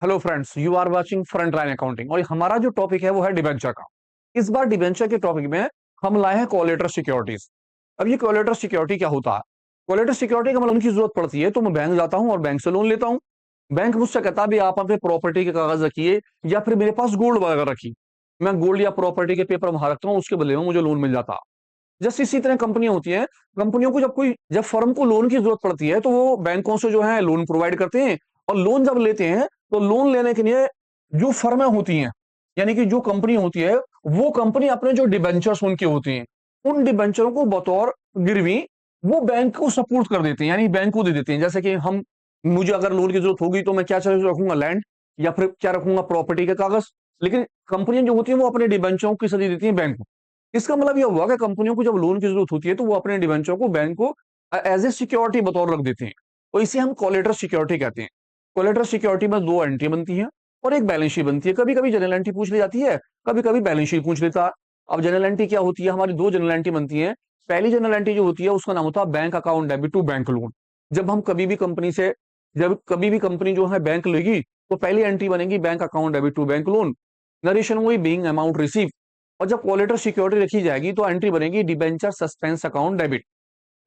Hello friends, you are watching front line accounting और हमारा जो टॉपिक है वो है डिबेंचर का। इस बार डिबेंचर के टॉपिक में हम लाए हैं कोलेटर सिक्योरिटीज। अब ये कोलेटर सिक्योरिटी क्या होता है? कोलेटर सिक्योरिटी का मतलब उनकी जरूरत पड़ती है तो मैं बैंक जाता हूँ और बैंक से लोन लेता हूँ। बैंक मुझसे कहता है भी आप अपने प्रॉपर्टी के कागज रखिए या फिर मेरे पास गोल्ड वगैरह रखिए। मैं गोल्ड या प्रॉपर्टी के पेपर वहां रखता हूँ, उसके बदले में मुझे लोन मिल जाता है। जैसे इसी तरह कंपनियां होती हैं। कंपनियों को जब फर्म को लोन की जरूरत पड़ती है तो वो बैंकों से जो है लोन प्रोवाइड करते हैं। और लोन जब लेते हैं तो लोन लेने के लिए जो फर्में होती हैं, यानी कि जो कंपनी होती है, वो कंपनी अपने जो डिबेंचर्स उनके होते हैं, उन डिबेंचरों को बतौर गिरवी वो बैंक को सपोर्ट कर देते हैं, यानी बैंक को दे देते हैं। जैसे कि हम मुझे अगर लोन की जरूरत होगी तो मैं क्या चीज रखूंगा, लैंड या फिर क्या रखूंगा, प्रॉपर्टी के कागज। लेकिन कंपनियां जो होती है वो अपने डिबेंचरों की सदी देती है बैंक को। इसका मतलब यह हुआ कि कंपनियों को जब लोन की जरूरत होती है तो वो अपने डिबेंचर को बैंक को एज ए सिक्योरिटी बतौर रख देते हैं। तो इसे हम कोलेटर सिक्योरिटी कहते हैं। कोलेटर सिक्योरिटी में दो एंट्री बनती है और एक बैलेंस शीट बनती है। कभी कभी जनरल एंट्री पूछ ली जाती है, कभी कभी बैलेंस शीट पूछ लेता है। अब जनरल एंट्री क्या होती है? हमारी दो जनरल एंट्री बनती है। पहली जनरल एंट्री जो होती है उसका नाम होता है bank account debit to bank loan. जब हम कभी भी कंपनी से जब कभी भी कंपनी जो है बैंक लेगी तो पहली एंट्री बनेगी bank account debit to bank loan. Narration वही बीइंग अमाउंट रिसीव। और जब कोलेटर सिक्योरिटी रखी जाएगी तो एंट्री बनेगी debenture suspense account debit.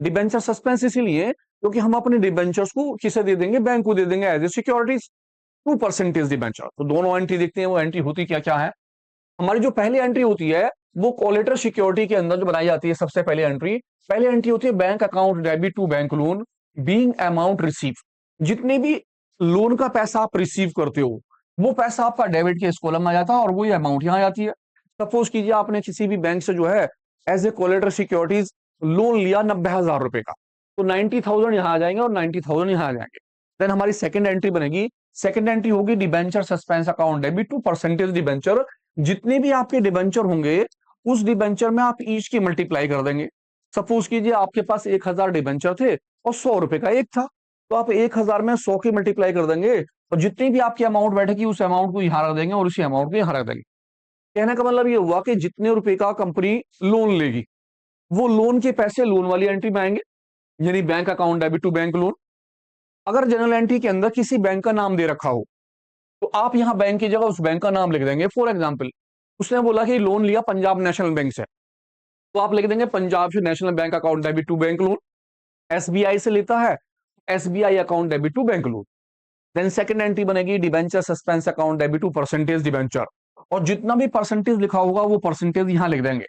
Debenture suspense इसीलिए क्योंकि हम अपने डिबेंचर्स को किसे दे देंगे, बैंक को दे देंगे एज ए सिक्योरिटीज। 2% डिबेंचर, तो दोनों एंट्री देखते हैं वो एंट्री होती क्या क्या है। हमारी जो पहली एंट्री होती है वो कोलेटर सिक्योरिटी के अंदर जो बनाई जाती है, सबसे पहली एंट्री होती है bank account debit to bank loan being amount receive. जितने भी लोन का पैसा आप रिसीव करते हो वो पैसा आपका डेबिट के इस कॉलम में आ जाता है और वही अमाउंट यहाँ आ जाती है। सपोज कीजिए आपने किसी भी बैंक से जो है as a collateral securities loan लिया 90,000 रुपए का, तो 90,000 यहाँ आ जाएंगे और 90,000 यहाँ आ जाएंगे। देन हमारी सेकंड एंट्री बनेगी। सेकंड एंट्री होगी debenture suspense account debit to percentage debenture. जितने भी आपके डिबेंचर होंगे उस डिबेंचर में आप ईच की मल्टीप्लाई कर देंगे। सपोज कीजिए आपके पास 1,000 डिबेंचर थे और 100 रुपए का एक था, तो आप 1,000 में 100 की मल्टीप्लाई कर देंगे और जितनी भी आपकी अमाउंट बैठेगी उस अमाउंट को यहाँ रख देंगे और उसी अमाउंट को यहाँ रख देंगे। कहने का मतलब ये हुआ कि जितने रुपए का कंपनी लोन लेगी वो लोन के पैसे लोन वाली एंट्री में आएंगे, यानी bank account debit to bank loan. अगर जनरल एंट्री के अंदर किसी बैंक का नाम दे रखा हो तो आप यहाँ बैंक की जगह उस बैंक का नाम लिख देंगे। फॉर एग्जाम्पल उसने बोला कि लोन लिया पंजाब नेशनल बैंक से, तो आप लिख देंगे Punjab National Bank account debit to bank loan. SBI से लेता है, SBI account debit to bank loan. Then second entry बनेगी debenture suspense account debit to percentage debenture. और जितना भी परसेंटेज लिखा होगा वो परसेंटेज यहाँ लिख देंगे।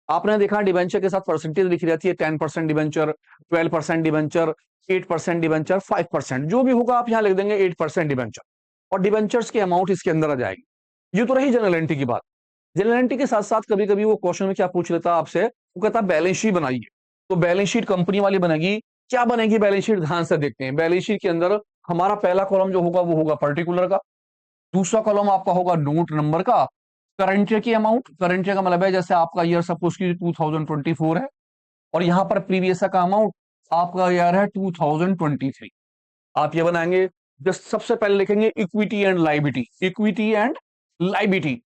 आपने देखा डिबेंचर के साथ परसेंटेज लिखी रहती है, 10% डिबेंचर, 12% डिबेंचर, 8% डिबेंचर, 5%, जो भी होगा आप यहाँ लिख देंगे 8% डिबेंचर। और डिबेंचर्स की अमाउंट इसके अंदर आ जाएगी। ये तो रही जनरल एंट्री की बात। जनरल एंट्री के साथ साथ कभी कभी वो क्वेश्चन में क्या पूछ लेता है आपसे, वो कहता है बैलेंस शीट बनाइए। तो बैलेंस शीट कंपनी वाली बनेगी। क्या बनेगी बैलेंस शीट, ध्यान से देखते हैं। बैलेंस शीट के अंदर हमारा पहला कॉलम जो होगा वो होगा पर्टिकुलर का। दूसरा कॉलम आपका होगा नोट नंबर का। करंट ईयर की अमाउंट, करंट ईयर का मतलब है जैसे आपका ईयर सपोज की 2024 है और यहाँ पर प्रीवियस का अमाउंट आपका ईयर है 2023। आप ये बनाएंगे। जस्ट सबसे पहले लिखेंगे equity and liability, equity and liability.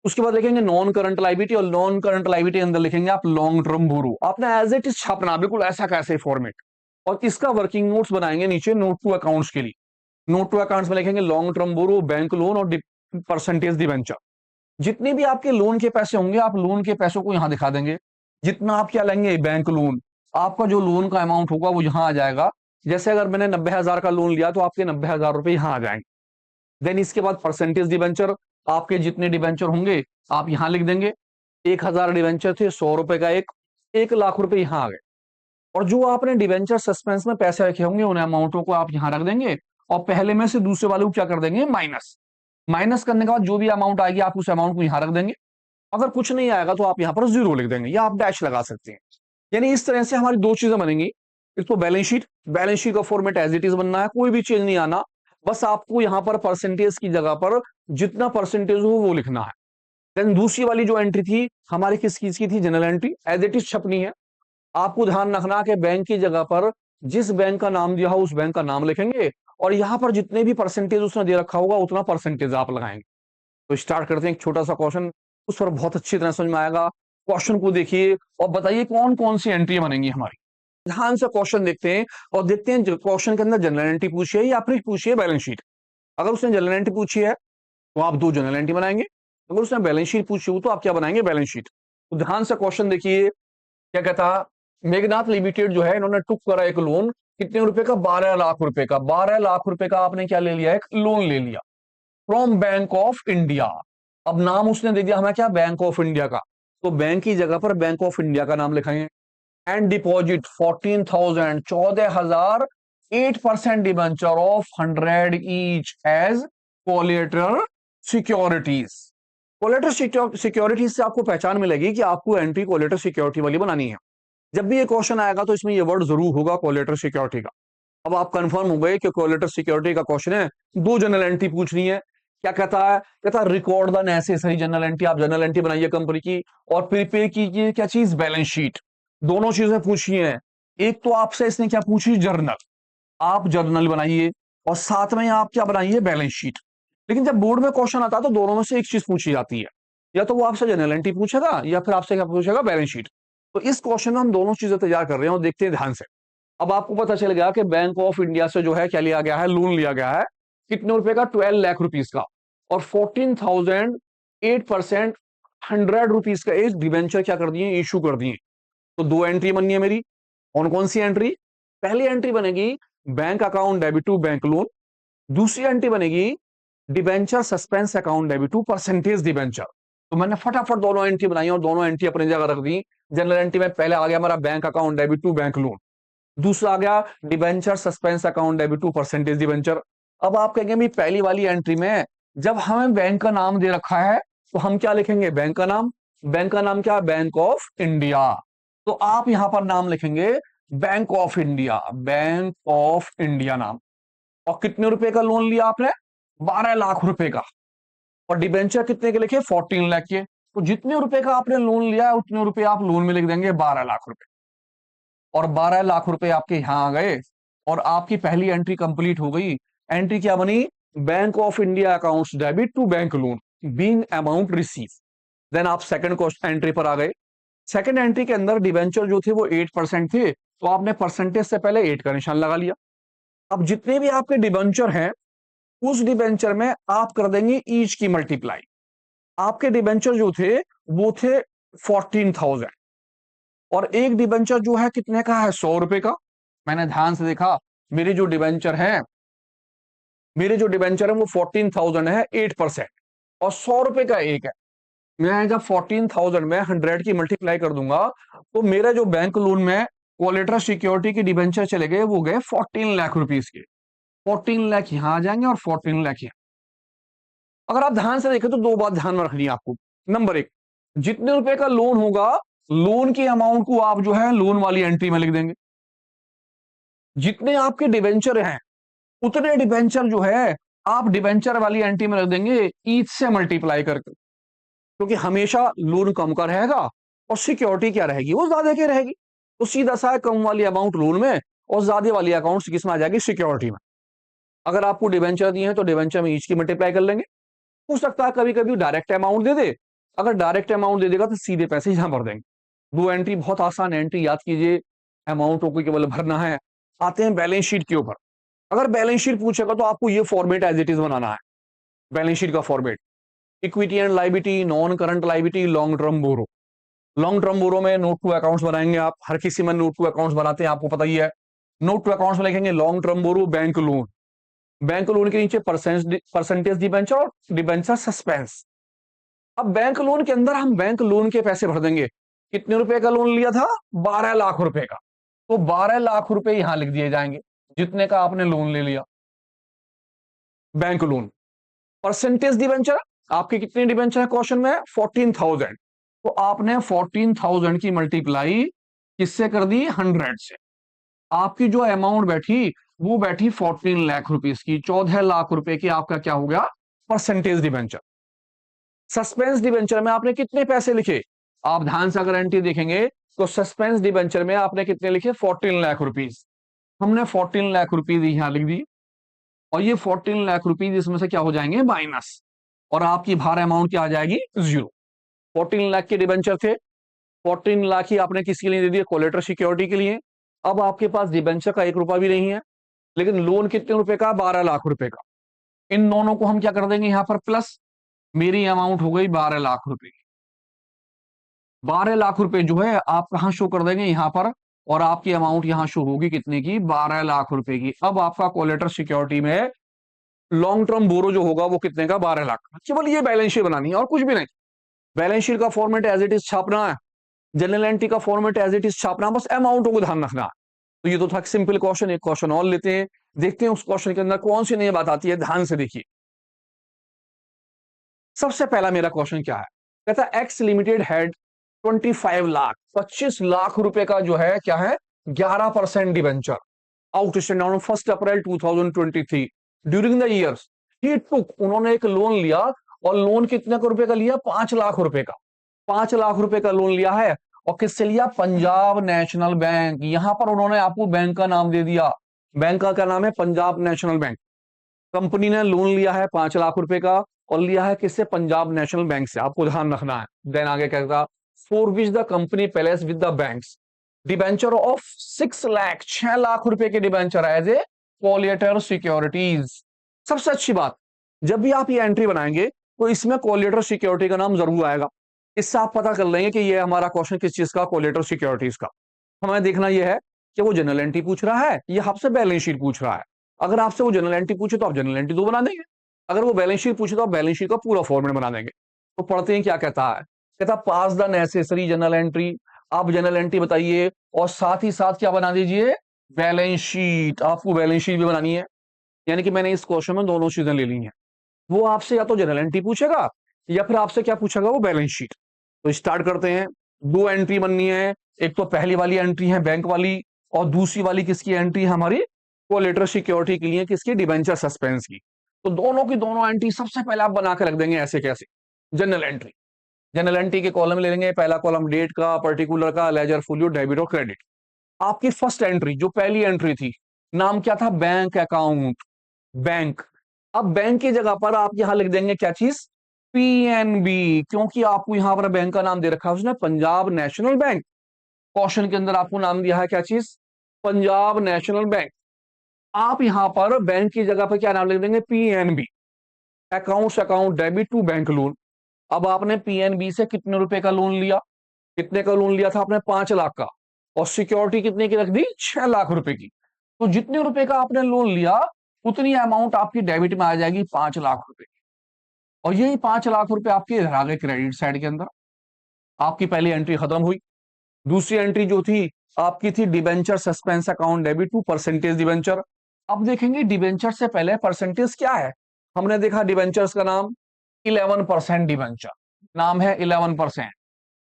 उसके बाद लिखेंगे नॉन करंट लाइबिलिटी और नॉन करंट लाइबिलिटी अंदर लिखेंगे आप लॉन्ग टर्म बोरो। आपने एज इट इज छापना बिल्कुल ऐसा कैसे फॉर्मेट। और इसका वर्किंग नोट्स बनाएंगे नीचे नोट टू अकाउंट्स के लिए। नोट टू अकाउंट्स में लिखेंगे लॉन्ग टर्म बोरो, बैंक लोन और परसेंटेज डिबेंचर। जितने भी आपके लोन के पैसे होंगे आप लोन के पैसों को यहां दिखा देंगे। जितना आप क्या लेंगे बैंक लोन, आपका जो लोन का अमाउंट होगा वो यहां आ जाएगा। जैसे अगर मैंने 90,000 का लोन लिया तो आपके 90,000 रुपए यहां आ जाएंगे। देन इसके बाद परसेंटेज डिबेंचर, आपके जितने डिबेंचर होंगे आप यहां लिख देंगे। 1,000 डिबेंचर थे, 100 रुपए का एक, 1 लाख रुपए यहां आ गए। और जो आपने डिबेंचर सस्पेंस में पैसे रखे होंगे उन अमाउंटों को आप यहां रख देंगे और पहले में से दूसरे वाले को क्या कर देंगे, माइनस। माइनस करने के बाद जो भी अमाउंट आएगी आप उस अमाउंट को यहां रख देंगे। अगर कुछ नहीं आएगा तो आप यहां पर जीरो लिख देंगे या आप डैश लगा सकते हैं। यानी इस तरह से हमारी दो चीजें बनेंगी। इसको बैलेंस शीट का फॉर्मेट एज इट इज बनना है, कोई भी चेंज नहीं आना। बस आपको यहां पर परसेंटेज की जगह पर जितना परसेंटेज हो वो लिखना है। देन दूसरी वाली जो एंट्री थी हमारी किस चीज की थी, journal entry, as it is छपनी है। आपको ध्यान रखना कि बैंक की जगह पर जिस बैंक का नाम दिया हो उस बैंक का नाम लिखेंगे और यहां पर जितने भी परसेंटेज उसने दे रखा होगा उतना परसेंटेज आप लगाएंगे। तो स्टार्ट करते हैं एक छोटा सा क्वेश्चन, उस पर बहुत अच्छी तरह समझ में आएगा। क्वेश्चन को देखिए और बताइए कौन कौन सी एंट्री बनेंगी हमारी। ध्यान से क्वेश्चन देखते हैं और देखते हैं क्वेश्चन के अंदर जनरल एंट्री पूछिए या फिर पूछिए बैलेंस शीट। अगर उसने जनरल एंट्री पूछी है तो आप 2 जनरल एंट्री बनाएंगे। अगर उसने बैलेंस शीट पूछी हो तो आप क्या बनाएंगे, बैलेंस शीट। तो ध्यान से क्वेश्चन देखिए, क्या कहता, मेघनाथ लिमिटेड जो है इन्होंने टुक करा एक लोन, कितने रुपए का, 12 लाख रुपए का। 12 लाख रुपए का आपने क्या ले लिया, एक लोन ले लिया फ्रॉम बैंक ऑफ इंडिया। अब नाम उसने दे दिया हमें क्या, बैंक ऑफ इंडिया का। तो बैंक की जगह पर बैंक ऑफ इंडिया का नाम लिखाएंगे। And deposit 14,000, 14,000, 8% debenture of 100 each as collateral securities. Collateral securities से आपको पहचान मिलेगी कि आपको एंट्री कोलेटरल सिक्योरिटी वाली बनानी है। जब भी ये क्वेश्चन आएगा तो इसमें ये वर्ड जरूर होगा कोलेटरल सिक्योरिटी का। अब आप कंफर्म हो गए कि कोलेटरल सिक्योरिटी का क्वेश्चन है, 2 जनरल एंट्री पूछनी है। क्या कहता है, कहता है record the necessary general entry. आप जनरल एंट्री बनाइए कंपनी की और प्रिपेयर कीजिए क्या चीज, बैलेंस शीट। दोनों चीजें पूछी हैं। एक तो आपसे इसने क्या पूछी, जर्नल, आप जर्नल बनाइए और साथ में आप क्या बनाइए, बैलेंस शीट। लेकिन जब बोर्ड में क्वेश्चन आता है तो दोनों में से एक चीज पूछी जाती है, या तो वो आपसे जनरल एंट्री पूछेगा या फिर आपसे क्या पूछेगा, बैलेंस शीट। तो इस क्वेश्चन में हम दोनों चीजें तैयार कर रहे हैं और देखते हैं ध्यान से। अब आपको पता चल गया कि बैंक ऑफ इंडिया से जो है क्या लिया गया है, लोन लिया गया है, कितने रुपए का, 12 लाख रुपीज का। और 14,000, 8%, 100 रुपीज का एक डिबेंचर क्या कर दिए, इशू कर दिए। तो 2 एंट्री बननी है मेरी। कौन कौन सी एंट्री, पहली एंट्री बनेगी bank account debit to bank loan. दूसरी एंट्री बनेगी debenture suspense account debit to percentage debenture. तो मैंने फटाफट दोनों एंट्री बनाई और दोनों एंट्री अपनी जगह रख दी। जनरल एंट्री में पहले आ गया हमारा bank account debit to bank loan, दूसरा आ गया debenture suspense account debit to percentage debenture. अब आप कहेंगे भी पहली वाली एंट्री में जब हमें बैंक का नाम दे रखा है तो हम क्या लिखेंगे, बैंक का नाम। बैंक का नाम क्या, बैंक ऑफ इंडिया। तो आप यहां पर नाम लिखेंगे bank of India, bank of India नाम। और कितने रुपए का लोन लिया आपने, 12 लाख रुपए का। और डिबेंचर कितने के लिखे, 14 लाख के। तो जितने रुपए का आपने लोन लिया है उतने रुपए आप लोन में लिख देंगे, 12 लाख रुपए। और 12 लाख रुपए आपके यहां आ गए और आपकी पहली एंट्री कंप्लीट हो गई। एंट्री क्या बनी, Bank of India accounts debit to bank loan being amount receive. Then आप सेकंड कॉस्ट एंट्री पर आ गए। सेकंड एंट्री के अंदर डिबेंचर जो थे वो 8% थे, तो आपने परसेंटेज से पहले 8 का निशान लगा लिया। अब जितने भी आपके डिबेंचर हैं उस डिबेंचर में आप कर देंगे ईच की मल्टीप्लाई। आपके डिबेंचर जो थे वो थे 14,000 और एक डिबेंचर जो है कितने का है, 100 रुपए का। मैंने ध्यान से देखा, मेरी जो डिबेंचर है मेरे जो डिबेंचर है वो 14,000 है, 8%, और 100 रुपए का एक है। मैं जब 14,000 में 100 की मल्टीप्लाई कर दूंगा तो मेरा जो बैंक लोन में कोलेटरल सिक्योरिटी की डिबेंचर चले गए वो गए 14 लाख रुपीज के। 14 लाख यहां आ जाएंगे और 14 लाख यहाँ। अगर आप ध्यान से देखें तो 2 बात ध्यान में रखनी है आपको। नंबर 1, जितने रुपए का लोन होगा लोन के अमाउंट को आप जो है लोन वाली एंट्री में लिख देंगे। जितने आपके डिबेंचर हैं उतने डिबेंचर जो है आप डिबेंचर वाली एंट्री में रख देंगे ईच से मल्टीप्लाई करके, क्योंकि हमेशा लोन कम का रहेगा और सिक्योरिटी क्या रहेगी, वो ज्यादा की रहेगी। तो सीधा सा कम वाली अमाउंट लोन में और ज्यादा वाली अकाउंट किस में आ जाएगी, सिक्योरिटी में। अगर आपको डिबेंचर दिए हैं तो डिबेंचर में ईच की मल्टीप्लाई कर लेंगे। हो सकता है कभी कभी डायरेक्ट अमाउंट दे दे, अगर डायरेक्ट अमाउंट दे देगा तो सीधे पैसे यहां भर देंगे। 2 एंट्री बहुत आसान एंट्री, याद कीजिए, अमाउंट को केवल भरना है। आते हैं बैलेंस शीट के ऊपर। अगर बैलेंस शीट पूछेगा तो आपको ये फॉर्मेट एज इट इज बनाना है। बैलेंस शीट का format, equity and liability, non current liability, long term borrow. Long term borrow में नोट टू अकाउंट्स बनाएंगे आप, हर किसी में नोट टू अकाउंट्स बनाते हैं, आपको पता ही है। नोट टू अकाउंट्स में लिखेंगे लॉन्ग टर्म बोरो, बैंक लोन। बैंक लोन के नीचे परसेंटेज डिबेंचर और डिबेंचर सस्पेंस। अब बैंक लोन के अंदर हम बैंक लोन के पैसे भर देंगे। कितने रुपए का लोन लिया था, 12 लाख रुपए का। तो 12 लाख रुपए यहां लिख दिए जाएंगे जितने का आपने लोन ले लिया, बैंक लोन। परसेंटेज डिबेंचर, आपके कितने डिबेंचर है क्वेश्चन में, 14,000। तो आपने 14,000 की मल्टीप्लाई किससे कर दी, 100 से। आपकी जो अमाउंट बैठी वो बैठी 14 लाख रुपीज की, 14 लाख रुपए की आपका क्या हो गया, परसेंटेज डिबेंचर। सस्पेंस डिबेंचर में आपने कितने पैसे लिखे, आप ध्यान से अगर एंट्री देखेंगे तो सस्पेंस डिबेंचर में आपने कितने लिखे, 14 लाख रुपीज। हमने 14 लाख रुपीज यहां लिख दी और ये 14 लाख रुपीज इसमें से क्या हो जाएंगे, माइनस। और आपकी भार अमाउंट क्या आ जाएगी, 0। 14 लाख के डिबेंचर थे, 14 लाख ही आपने किसके लिए दे दिए, कोलेटरल सिक्योरिटी के लिए। अब आपके पास डिबेंचर का 1 रुपया भी नहीं है, लेकिन लोन कितने रुपए का, 12 लाख रुपए का। इन दोनों को हम क्या कर देंगे यहां पर प्लस, मेरी अमाउंट हो गई 12 लाख रुपए। 12 लाख रुपए जो है आप कहां शो कर देंगे यहां पर, और आपकी अमाउंट यहां शो होगी कितने की, 12 लाख रुपए की। अब आपका कोलेटर सिक्योरिटी में लॉन्ग टर्म बोरो जो होगा वो कितने का, 12 लाख। केवल ये बैलेंस शीट बनानी है और कुछ भी नहीं। बैलेंस शीट का फॉर्मेट एज इट इज छापना है, जनरल एंट्री का फॉर्मेट एज इट इज छापना, बस अमाउंटों को ध्यान रखना है। तो ये तो था सिंपल क्वेश्चन। एक क्वेश्चन और लेते हैं, देखते हैं उस क्वेश्चन के अंदर कौन सी नई बात आती है, ध्यान से देखिए। सबसे पहला मेरा क्वेश्चन क्या है, कहता है X limited had 25 lakh, 25 lakh रुपए का जो है क्या है, 11% debenture outstanding on 1 April 2023 during the years he took, उन्होंने एक लोन लिया, और लोन कितने का रुपए का लिया, 5 लाख रुपए का। 5 लाख रुपए का लोन लिया है, और किससे लिया, पंजाब नेशनल बैंक। यहां पर उन्होंने आपको बैंक का नाम दे दिया, बैंक का क्या नाम है, पंजाब नेशनल बैंक। कंपनी ने लोन लिया है 5 लाख रुपए का, और लिया है किससे, पंजाब नेशनल बैंक से, आपको ध्यान रखना है। देन आगे कहता, for which the company places with the bank's debenture of 6 lakh, 6 lakh रुपए के debenture as a collateral securities. सबसे अच्छी बात, जब भी आप ये एंट्री बनाएंगे तो इसमें कोलेटर सिक्योरिटी का नाम जरूर आएगा। इससे आप पता कर लेंगे कि ये हमारा क्वेश्चन किस चीज का, कोलेटर सिक्योरिटीज का। हमें देखना यह है कि वो जनरल एंट्री पूछ रहा है या आपसे बैलेंस शीट पूछ रहा है। अगर आपसे वो जनरल एंट्री पूछे तो आप जनरल एंट्री 2 बना देंगे, अगर वो बैलेंस शीट पूछे तो आप बैलेंस शीट का पूरा फॉर्मेट बना देंगे। तो पढ़ते हैं क्या कहता है, कहता पास द नेसेसरी जनरल एंट्री, आप जनरल एंट्री बताइए और साथ ही साथ क्या बना दीजिए, बैलेंस शीट। आपको बैलेंस शीट भी बनानी है, यानी कि मैंने इस क्वेश्चन में दोनों चीजें ले ली हैं। वो आपसे या तो जनरल एंट्री पूछेगा या फिर आपसे क्या पूछेगा, वो बैलेंस शीट। तो स्टार्ट करते हैं। 2 एंट्री बननी है, एक तो पहली वाली एंट्री है बैंक वाली, और दूसरी वाली किसकी एंट्री है, हमारी कोलेटर सिक्योरिटी के लिए, किसकी, डिबेंचर सस्पेंस की। तो दोनों की दोनों एंट्री सबसे पहले आप बना के रख देंगे ऐसे कैसे, जनरल एंट्री। जनरल एंट्री के कॉलम ले लेंगे, पहला कॉलम डेट का, पर्टिकुलर का, लेजर, फुलियो, डेबिट और क्रेडिट। आपकी फर्स्ट एंट्री जो पहली एंट्री थी, नाम क्या था, बैंक अकाउंट, बैंक। अब बैंक की जगह पर आप यहां लिख देंगे क्या चीज, पीएनबी, क्योंकि आपको यहां पर बैंक का नाम दे रखा है उसने, पंजाब नेशनल बैंक। क्वेश्चन के अंदर आपको नाम दिया है क्या चीज, पंजाब नेशनल बैंक। आप यहां पर बैंक की जगह पर क्या नाम लिख देंगे, PNB, accounts, account debit to bank loan. अब आपने पीएनबी से कितने रुपए का लोन लिया, कितने का लोन लिया था आपने, 5 लाख का, और सिक्योरिटी कितने की रख दी, 6 लाख रुपए की। तो जितने रुपए का आपने लोन लिया उतनी अमाउंट आपकी डेबिट में आ जाएगी, 5 लाख रुपए। और यही 5 लाख रुपए आपके इधर आ गए क्रेडिट साइड के अंदर। आपकी पहली एंट्री खत्म हुई। दूसरी एंट्री जो थी आपकी थी debenture suspense account debit to percentage debenture. अब देखेंगे डिबेंचर से पहले परसेंटेज क्या है। हमने देखा डिबेंचर्स का नाम 11% डिबेंचर, नाम है 11%।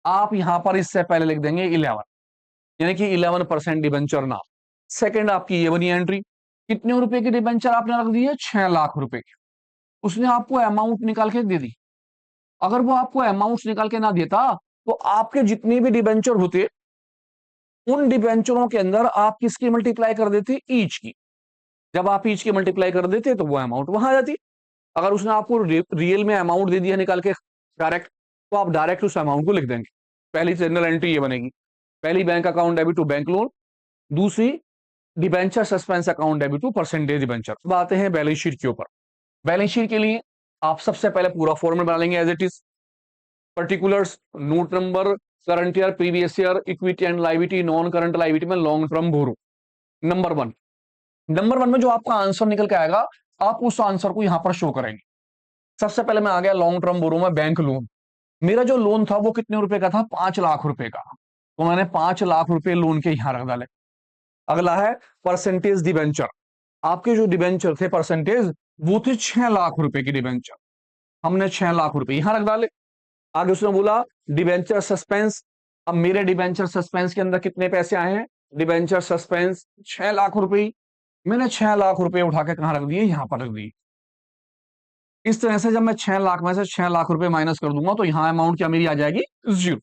आप यहां पर इससे पहले लिख देंगे 11, यानी कि 11% डिबेंचर नाम। सेकंड आपकी ये बनी एंट्री, कितने रुपए की डिबेंचर आपने रख दी है, 6 लाख रुपए की। उसने आपको अमाउंट निकाल के दे दी। अगर वो आपको अमाउंट निकाल के ना देता तो आपके जितने भी डिबेंचर होते, उन डिबेंचरों के अंदर आप किसकी मल्टीप्लाई कर देते, ईच की। जब आप ईच की मल्टीप्लाई कर देते तो वो अमाउंट वहां आ जाती। अगर उसने आपको रियल में अमाउंट दे दिया निकाल के डायरेक्ट, तो आप डायरेक्ट उस अमाउंट को लिख देंगे। पहली जनरल एंट्री ये बनेगी, पहली bank account debit to bank loan, दूसरी debenture suspense account debit to percentage debenture. अब आते हैं बैलेंस शीट के ऊपर। बैलेंस शीट के लिए आप सबसे पहले पूरा फॉर्मेट बना लेंगे as it is, particulars, note number, current year, previous year, equity and liability, non current liability में long term borrow. Number 1, number 1 में जो आपका आंसर निकल के आएगा आप उस आंसर को यहां पर शो करेंगे। सबसे पहले मैं आ गया लॉन्ग टर्म बोरो में, बैंक लोन। मेरा जो लोन था वो कितने रुपए का था, 5 लाख रुपए का, तो मैंने 5 लाख रुपए लोन के यहां रख डाले। अगला है परसेंटेज डिबेंचर, आपके जो डिबेंचर थे परसेंटेज वो थे 6 लाख रुपए की डिबेंचर, हमने 6 लाख रुपए यहां रख डाले। आगे उसने बोला डिबेंचर सस्पेंस। अब मेरे डिबेंचर सस्पेंस के अंदर कितने पैसे आए हैं, डिबेंचर सस्पेंस 6 लाख रुपए, मैंने 6 लाख रुपए उठा के कहां रख दिए, यहां पर रख दिए। इस तरह से जब मैं 6 लाख में से 6 लाख रुपए माइनस कर दूंगा तो यहां अमाउंट क्या मेरी आ जाएगी, 0।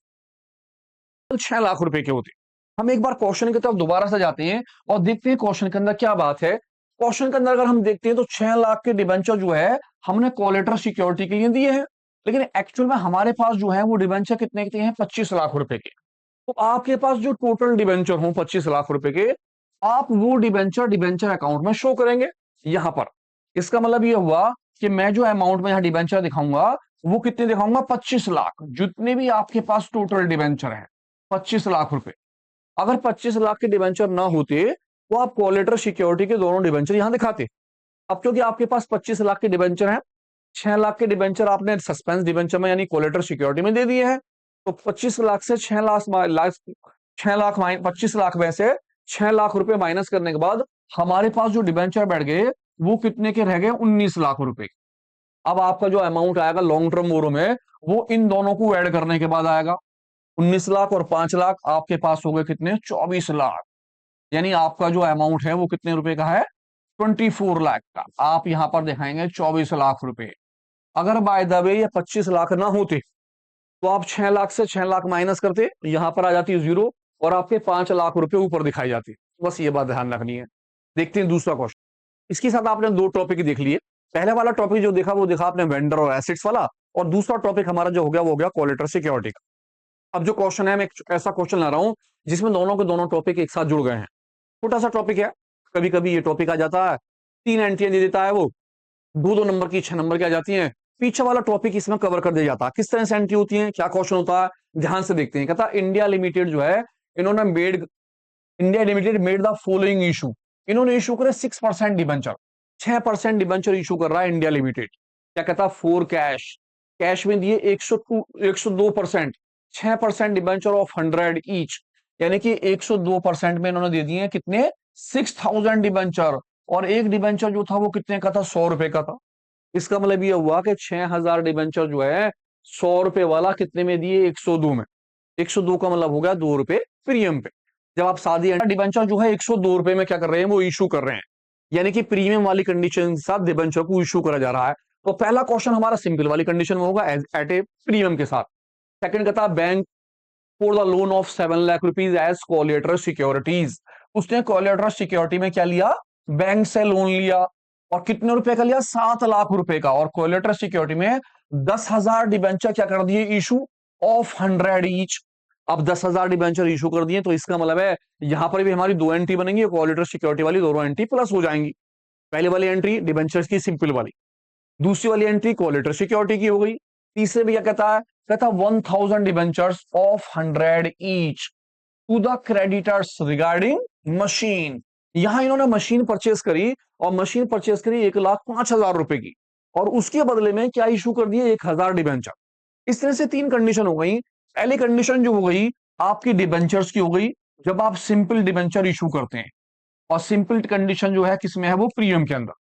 6 लाख रुपए के होते। हम एक बार क्वेश्चन की तरफ दोबारा से जाते हैं और देखते हैं क्वेश्चन के अंदर क्या बात है। क्वेश्चन के अंदर अगर हम देखते हैं तो 6 लाख के डिबेंचर जो है हमने कोलेटर सिक्योरिटी के लिए दिए हैं, लेकिन एक्चुअल में हमारे पास जो है वो डिबेंचर कितने के हैं, 25 लाख रुपए के। तो आपके पास जो टोटल डिबेंचर हो 25 लाख रुपए के, आप वो डिबेंचर डिबेंचर अकाउंट में शो करेंगे यहां पर। इसका मतलब ये हुआ कि मैं जो अमाउंट में यहाँ डिबेंचर दिखाऊंगा वो कितने दिखाऊंगा, 25 लाख। जितने भी आपके पास टोटल डिबेंचर है 25 लाख रुपए। अगर 25 लाख के डिबेंचर ना होते तो आप कोलेटर सिक्योरिटी के दोनों डिबेंचर यहां दिखाते। अब क्योंकि आपके पास 25 लाख के डिबेंचर हैं, 6 लाख के डिबेंचर आपने सस्पेंस डिबेंचर में यानी कोलेटर सिक्योरिटी में दे दिए हैं, तो 25 लाख से 6 लाख 25 लाख में से 6 लाख रुपए माइनस करने के बाद हमारे पास जो डिबेंचर बैठ गए वो कितने के रह गए, 19 लाख रुपए। अब आपका जो अमाउंट आएगा लॉन्ग टर्म बोरो में वो इन दोनों को ऐड करने के बाद आएगा 19 लाख और 5 लाख आपके पास हो गए कितने, 24 लाख। यानी आपका जो अमाउंट है वो कितने रुपए का है, 24 लाख का। आप यहां पर दिखाएंगे 24 लाख रुपए। अगर बाय द वे ये 25 लाख ना होते तो आप 6 लाख से 6 लाख माइनस करते, यहां पर आ जाती जीरो और आपके 5 लाख रुपए ऊपर दिखाई जाती। बस ये बात ध्यान रखनी है। देखते हैं दूसरा क्वेश्चन। इसके साथ आपने दो टॉपिक देख लिए। पहले वाला टॉपिक जो देखा वो देखा आपने वेंडर और एसेट्स वाला, और दूसरा टॉपिक हमारा जो हो गया वो हो गया कोलेटर सिक्योरिटी का। अब जो क्वेश्चन है मैं एक ऐसा क्वेश्चन ला रहा हूं जिसमें दोनों के दोनों टॉपिक एक साथ जुड़ गए हैं। छोटा सा टॉपिक है, कभी कभी ये टॉपिक आ जाता है 3 एंट्रियां दे देता है वो, 2-2 नंबर की 6 नंबर की आ जाती हैं। पीछे वाला टॉपिक इसमें कवर कर दिया जाता है। किस तरह से एंट्री होती है, क्या क्वेश्चन होता है, ध्यान से देखते हैं। कहता इंडिया लिमिटेड जो है इन्होंने India limited made the following issue. इन्होंने इशू करे 6% डिबेंचर, 6% डिबेंचर इशू कर रहा है इंडिया लिमिटेड। क्या कहता, फोर कैश, कैश में दिए 102%, 6% डिबेंचर ऑफ 100 ईच, यानी कि 102% में इन्होंने दे दिए कितने, 6000 डिबेंचर। और एक डिबेंचर जो था वो कितने का था, 100 रुपए का था। इसका मतलब ये हुआ कि 6000 डिबेंचर जो है 100 रुपए वाला कितने में दिए, 102 में। 102 का मतलब हो गया 2 रुपए प्रीमियम पे। जब आप सादी डिबेंचर जो है 102 रुपए में क्या कर रहे हैं, वो इशू कर रहे हैं, यानी कि प्रीमियम वाली कंडीशन के साथ डिबेंचर को इशू करा जा रहा है। तो पहला क्वेश्चन हमारा सिंपल वाली कंडीशन में होगा, एट ए प्रीमियम के साथ। सेकंड कहता है bank for the loan of 7 lakh rupees as collateral securities. उसने कोलेटर सिक्योरिटी में क्या लिया, बैंक से लोन लिया, और कितने रुपए का लिया, 7 लाख रुपए का। और कोलेटर सिक्योरिटी में 10,000 डिबेंचर क्या कर दिए, इशू ऑफ 100 ईच। अब 10,000 डिबेंचर इशू कर दिए तो इसका मतलब है यहां पर भी हमारी दो एंट्री बनेंगी, कोलेटर सिक्योरिटी वाली दोनों एंट्री प्लस हो जाएंगी। पहले वाली एंट्री डिबेंचर्स की सिंपल वाली, दूसरी वाली एंट्री कोलेटर सिक्योरिटी की हो गई। तीसरे भी क्या कहता है, कहता 1000 debentures of 100 each to the creditors regarding machine. यहां इन्होंने मशीन परचेस करी, और मशीन परचेस करी 1,05,000 रुपए की, और उसके बदले में क्या इशू कर दिए, 1000 डिबेंचर। इस तरह से 3 कंडीशन हो गई। पहली कंडीशन जो हो गई आपकी डिबेंचर्स की हो गई, जब आप सिंपल डिबेंचर इशू करते हैं, और सिंपल कंडीशन जो है किसमें है, वो प्रीमियम के अंदर।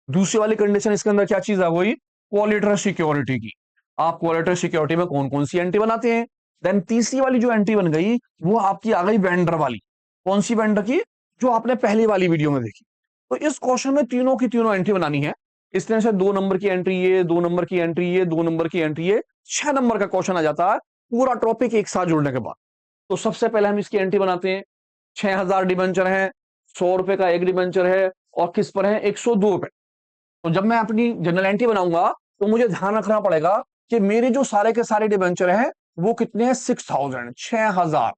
दूसरी वाली कंडीशन इसके अंदर क्या चीज आ गई, कोलेटर सिक्योरिटी की। आप कोलेटर सिक्योरिटी में कौन कौन सी एंट्री बनाते हैं। देन तीसरी वाली जो एंट्री बन गई वो आपकी आ गई वेंडर वाली। कौन सी वेंडर की, जो आपने पहली वाली वीडियो में देखी। तो इस क्वेश्चन में तीनों की तीनों एंट्री बनानी है। इस तरह से 2 नंबर की एंट्री ये, 2 नंबर की एंट्री ये, 2 नंबर की एंट्री ये, 6 नंबर का क्वेश्चन आ जाता है पूरा टॉपिक एक साथ जुड़ने के बाद। तो सबसे पहले हम इसकी एंट्री बनाते हैं। 6000 डिबेंचर है, 100 रुपए का एक डिबेंचर है, और किस पर है, 102 रुपए। तो जब मैं अपनी जनरल एंट्री बनाऊंगा तो मुझे ध्यान रखना पड़ेगा कि मेरे जो सारे के सारे डिबेंचर हैं वो कितने हैं, 6000, 6000।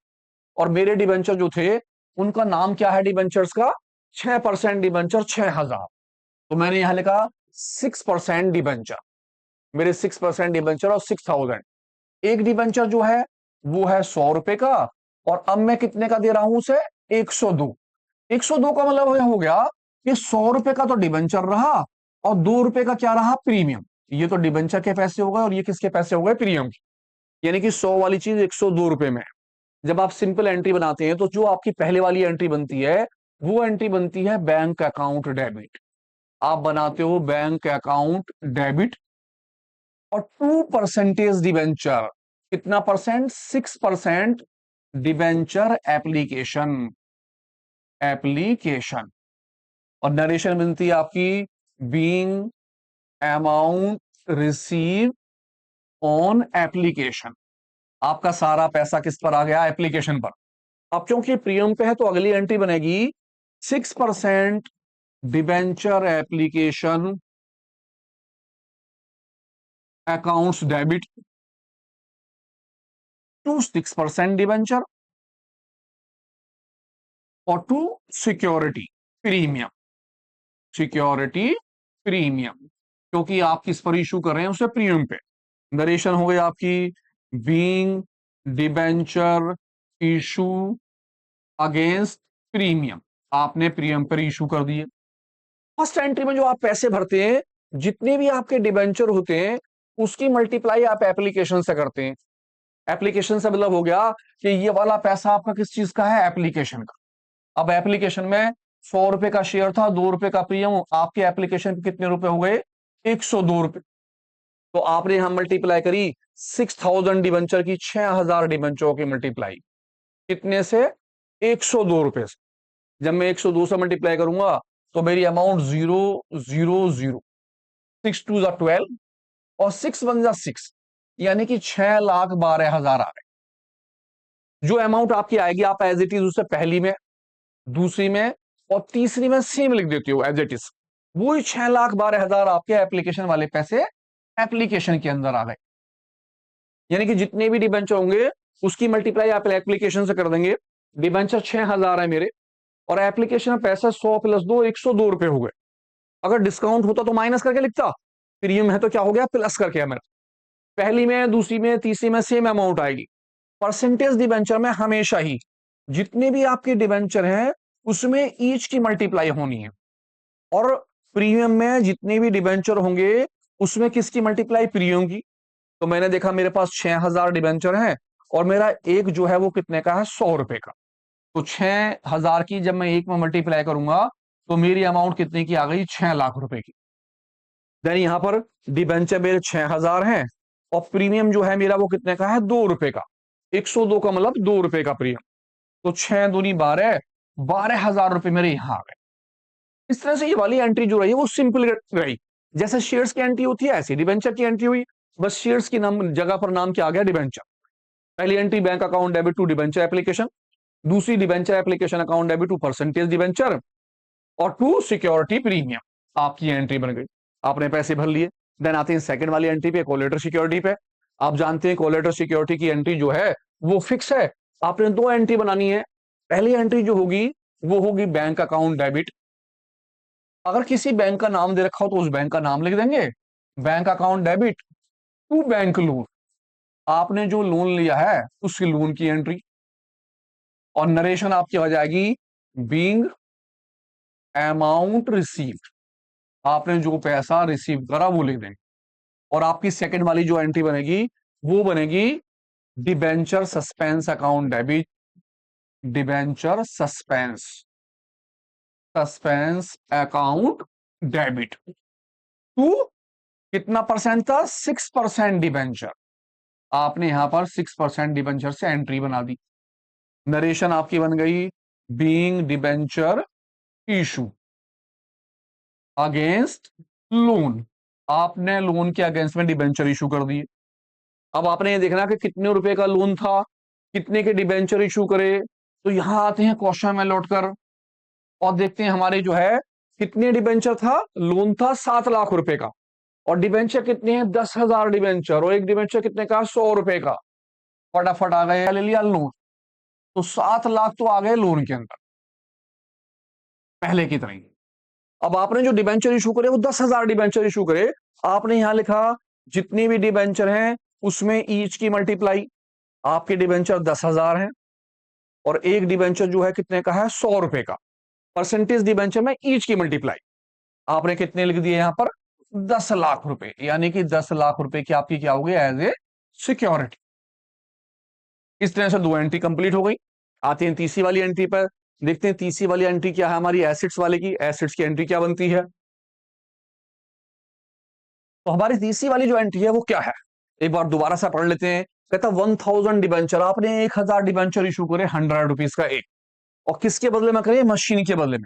और मेरे डिबेंचर जो थे उनका नाम क्या है डिबेंचर्स का, 6% डिबेंचर 6000। तो मैंने यहां लिखा 6% डिबेंचर, मेरे 6% डिबेंचर और 6000। एक डिबेंचर जो है वो है 100 रुपए का, और अब मैं कितने का दे रहा हूं उसे, 102। 102 का मतलब हो गया कि 100 रुपए का तो डिबेंचर रहा, और 2 रुपए का क्या रहा, प्रीमियम। ये तो डिबेंचर के पैसे हो गए, और ये किसके पैसे हो गए, प्रीमियम के। यानी कि 100 वाली चीज 102 रुपए में। जब आप सिंपल एंट्री बनाते हैं तो जो आपकी पहले वाली एंट्री बनती है वो एंट्री बनती है बैंक अकाउंट डेबिट। आप बनाते हो बैंक अकाउंट डेबिट, और 2% डिबेंचर, कितना परसेंट, 6% डिबेंचर एप्लीकेशन, एप्लीकेशन। और नरेशन बनती है आपकी being amount receive on application. आपका सारा पैसा किस पर आ गया, एप्लीकेशन पर। अब क्योंकि प्रीमियम पे है तो अगली एंट्री बनेगी 6% debenture application accounts debit to 6% debenture, और to security premium, security premium. क्योंकि आप किस पर इशू कर रहे हैं, उसे प्रीमियम पे। नरेशन हो गई आपकी being debenture issue against premium, आपने प्रीमियम पर इशू कर दिए। फर्स्ट एंट्री में जो आप पैसे भरते हैं, जितने भी आपके डिबेंचर होते हैं, उसकी मल्टीप्लाई आप एप्लीकेशन से करते हैं। एप्लीकेशन से मतलब हो गया कि ये वाला पैसा आपका किस चीज का है, एप्लीकेशन का। अब एप्लीकेशन में 100 रुपए का शेयर था, 2 रुपए का प्रीमियम, आपके एप्लीकेशन पे कितने रुपए हो गए, 102 रुपए। तो आपने यहां मल्टीप्लाई करी 6000 डिबेंचर की, 6000 डिबेंचरों की मल्टीप्लाई कितने से, 102 रुपए से। जब मैं 102 से मल्टीप्लाई करूंगा तो मेरी अमाउंट 000, 6 2 12 और 6 1 6, यानी कि 6,12,000 आ गए। जो अमाउंट आपकी आएगी आप एज इट इज उसे पहली में, दूसरी में और तीसरी में सेम लिख देती हो एज इट इज। वही 6,12,000 आपके एप्लीकेशन वाले पैसे एप्लीकेशन के अंदर आ गए। यानी कि जितने भी डिबेंचर होंगे उसकी मल्टीप्लाई आप एप्लीकेशन से कर देंगे। डिबेंचर 6,000 है मेरे और एप्लीकेशन में पैसा 100 + 2 102 रुपए हो गए। अगर डिस्काउंट होता तो माइनस करके लिखता, प्रीमियम है तो क्या हो गया, प्लस करके है मेरा। पहली में, दूसरी में, तीसरी में सेम अमाउंट आएगी। परसेंटेज डिबेंचर में हमेशा ही जितने भी आपके डिबेंचर हैं उसमें ईच की मल्टीप्लाई होनी है। और प्रीमियम में जितने भी डिबेंचर होंगे उसमें किसकी मल्टीप्लाई, प्रीमियम की। तो मैंने देखा मेरे पास 6,000 डिबेंचर हैं और मेरा एक जो है वो कितने का है, 100 रुपए का। तो 6,000 की जब मैं एक में मल्टीप्लाई करूंगा तो मेरी अमाउंट कितने की आ गई, 6,00,000 रुपए की। देन यहां पर डिबेंचर मेरे 6,000 हैं और प्रीमियम जो है मेरा वो कितने का है, 2 रुपए का। 102 का मतलब 2 रुपए का प्रीमियम। तो 6 दूनी 12, 12,000 रुपए मेरे यहां आ गए। इस तरह से ये वाली एंट्री जो रही है वो सिंपल रही। जैसे शेयर्स की एंट्री होती है ऐसी डिबेंचर की एंट्री हुई, बस शेयर्स की नाम जगह पर नाम क्या आ गया, डिबेंचर। पहली entry bank account debit to debenture application, दूसरी debenture application account debit to percentage debenture और टू सिक्योरिटी प्रीमियम। आपकी एंट्री बन गई, आपने पैसे भर लिए। देन आते हैं सेकंड वाली एंट्री पे, कोलेटर सिक्योरिटी पे। आप जानते हैं कोलेटर सिक्योरिटी की एंट्री जो है वो फिक्स है। आपने दो एंट्री बनानी है। पहली एंट्री जो होगी वो होगी बैंक अकाउंट डेबिट। अगर किसी बैंक का नाम दे रखा हो तो उस बैंक का नाम लिख देंगे। Bank account debit to bank loan, आपने जो लोन लिया है उसकी लोन की एंट्री। और नरेशन आपकी हो जाएगी बीइंग अमाउंट रिसीव्ड, आपने जो पैसा रिसीव करा वो लिख देंगे। और आपकी सेकंड वाली जो एंट्री बनेगी वो बनेगी debenture suspense account debit, debenture suspense, suspense account debit to कितना परसेंट था, 6% डिबेंचर। आपने यहां पर 6% डिबेंचर से एंट्री बना दी। नरेशन आपकी बन गई being debenture issue against loan, आपने लोन के अगेंस्ट में डिबेंचर इशू कर दिए। अब आपने ये देखना कि कितने रुपए का लोन था, कितने के डिबेंचर इशू करे। तो यहां आते हैं क्वेश्चन में लौट कर और देखते हैं हमारे जो है कितने डिबेंचर था, लोन था 7,00,000 रुपए का और डिबेंचर कितने हैं, 10,000 डिबेंचर और एक डिबेंचर कितने का, 100 रुपए का। फटाफट आ गए, ले लिया लोन। तो 7,00,000 तो आ गए लोन के अंदर पहले की तरह ही। अब आपने जो डिबेंचर इशू करे वो 10,000 डिबेंचर इशू करे। आपने यहां लिखा जितनी भी डिबेंचर हैं उसमें ईच की मल्टीप्लाई, आपके डिबेंचर 10,000 हैं और एक डिबेंचर जो है कितने का है, 100 रुपए का। परसेंटेज डिबेंचर में ईच की मल्टीप्लाई आपने कितने लिख दिए यहां पर, 10,00,000 रुपए, यानी कि 10,00,000 रुपए की आपकी क्या हो गई, एज ए सिक्योरिटी। इस तरह से दो एंट्री कंप्लीट हो गई। आते हैं तीसरी वाली एंट्री पर, देखते हैं तीसरी वाली एंट्री क्या है हमारी, एसेट्स वाले की। एसेट्स की एंट्री क्या बनती है, तो हमारी तीसरी वाली जो एंट्री है वो क्या है, एक बार दोबारा से पढ़ लेते हैं। कहता 1,000 डिबेंचर, आपने 1,000 डिबेंचर इशू करे 100 रुपीज का एक, और किसके बदले में करे, मशीन के बदले में।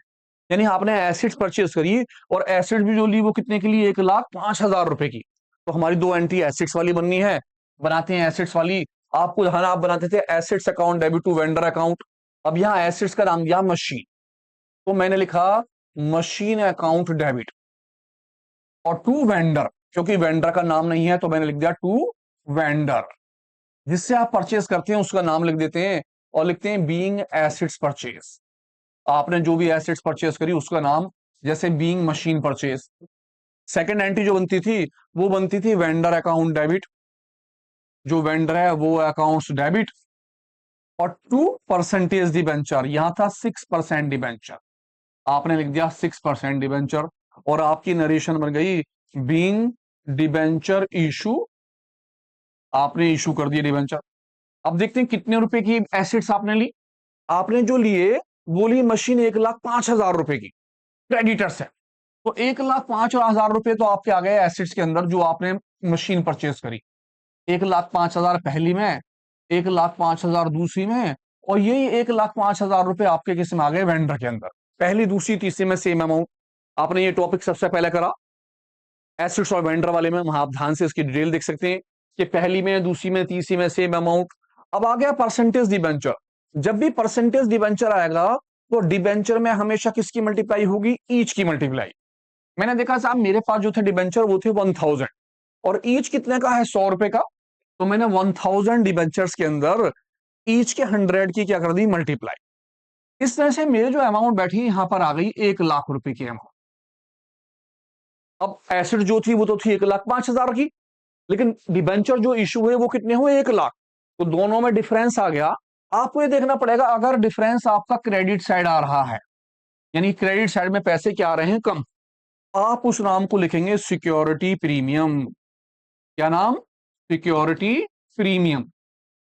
यानी आपने एसिड्स परचेज करी और एसिड भी जो ली वो कितने की ली, 1,05,000 रुपए की। तो हमारी दो एंट्री एसिड्स वाली बननी है, बनाते हैं एसिड्स वाली। आपको ध्यान, आप बनाते थे assets account debit to vendor account. अब यहाँ एसिड्स का नाम दिया मशीन, तो मैंने लिखा मशीन अकाउंट डेबिट और टू वेंडर, क्योंकि वेंडर का नाम नहीं है तो मैंने लिख दिया टू वेंडर। जिससे आप परचेज करते हैं उसका नाम लिख देते हैं और लिखते हैं बीइंग एसिड्स परचेज। आपने जो भी एसिड्स परचेज करी उसका नाम, जैसे being machine purchase, second entry जो बनती थी वो बनती थी वेंडर अकाउंट डेबिट, जो वेंडर है वो अकाउंट्स डेबिट, और 2% डिबेंचर, यहां था 6% डिबेंचर, आपने लिख दिया 6% डिबेंचर, और आपकी नरेशन बन गई बीइंग डिबेंचर इशू, आपने इशू कर दिया डिबेंचर। अब देखते हैं कितने रुपए की एसेट्स आपने ली। आपने जो लिए वो ली मशीन 1,05,000 रुपए की, क्रेडिटर्स है, तो 1,05,000 रुपए तो आपके आ गए एसेट्स के अंदर जो आपने मशीन परचेज करी। 1,05,000 पहली में, 1,05,000 दूसरी में, और यही 1,05,000 रुपए आपके किस में आ गए, वेंडर के अंदर। पहली दूसरी तीसरी में सेम अमाउंट। आपने ये टॉपिक सबसे पहले करा एसेट्स और वेंडर वाले में, वहां आप ध्यान से इसकी डिटेल देख सकते हैं कि पहली में, दूसरी में, तीसरी में सेम अमाउंट। अब आ गया परसेंटेज डिबेंचर। जब भी परसेंटेज डिबेंचर आएगा तो डिबेंचर में हमेशा किसकी मल्टीप्लाई होगी, ईच की मल्टीप्लाई। मैंने देखा साहब मेरे पास जो थे डिबेंचर वो थे 1000, और ईच कितने का है, 100 रुपए का, तो मैंने 1000 डिबेंचर्स के अंदर ईच के 100 की क्या कर दी, मल्टीप्लाई। इस तरह से मेरे जो अमाउंट बैठी यहां पर आ गई 1,00,000 रुपए की अमाउंट। अब एसिड जो थी वो तो थी 1,05,000 की, लेकिन डिबेंचर जो इशू हुए वो कितने हुए, 1,00,000, तो दोनों में डिफरेंस आ गया। आपको ये देखना पड़ेगा अगर डिफरेंस आपका क्रेडिट साइड आ रहा है, यानी क्रेडिट साइड में पैसे क्या आ रहे हैं, कम, आप उस नाम को लिखेंगे सिक्योरिटी प्रीमियम। क्या नाम, सिक्योरिटी प्रीमियम।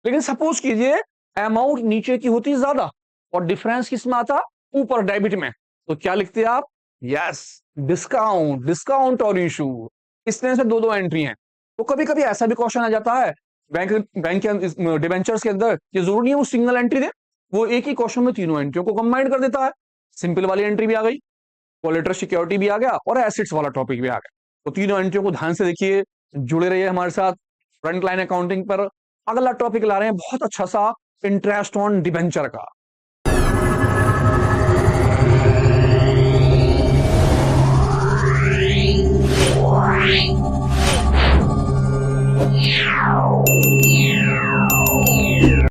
लेकिन सपोज कीजिए अमाउंट नीचे की होती ज्यादा और डिफरेंस किस में आता, ऊपर डेबिट में, तो क्या लिखते हैं आप, यस, डिस्काउंट, डिस्काउंट और इशू। इस तरह से दो दो एंट्री हैं। तो कभी कभी ऐसा भी क्वेश्चन आ जाता है बैंक बैंक के डिबेंचर्स के अंदर, ये जरूरी नहीं है वो सिंगल एंट्री दे, वो एक ही क्वेश्चन में तीनों एंट्रियों को कंबाइन कर देता है। सिंपल वाली एंट्री भी आ गई, कोलेटरल सिक्योरिटी भी आ गया, और एसेट्स वाला टॉपिक भी आ गया। तो तीनों एंट्रियों को ध्यान से देखिए, जुड़े रहिए हमारे साथ फ्रंट लाइन अकाउंटिंग पर। अगला टॉपिक ला रहे हैं बहुत अच्छा सा, इंटरेस्ट ऑन डिबेंचर का।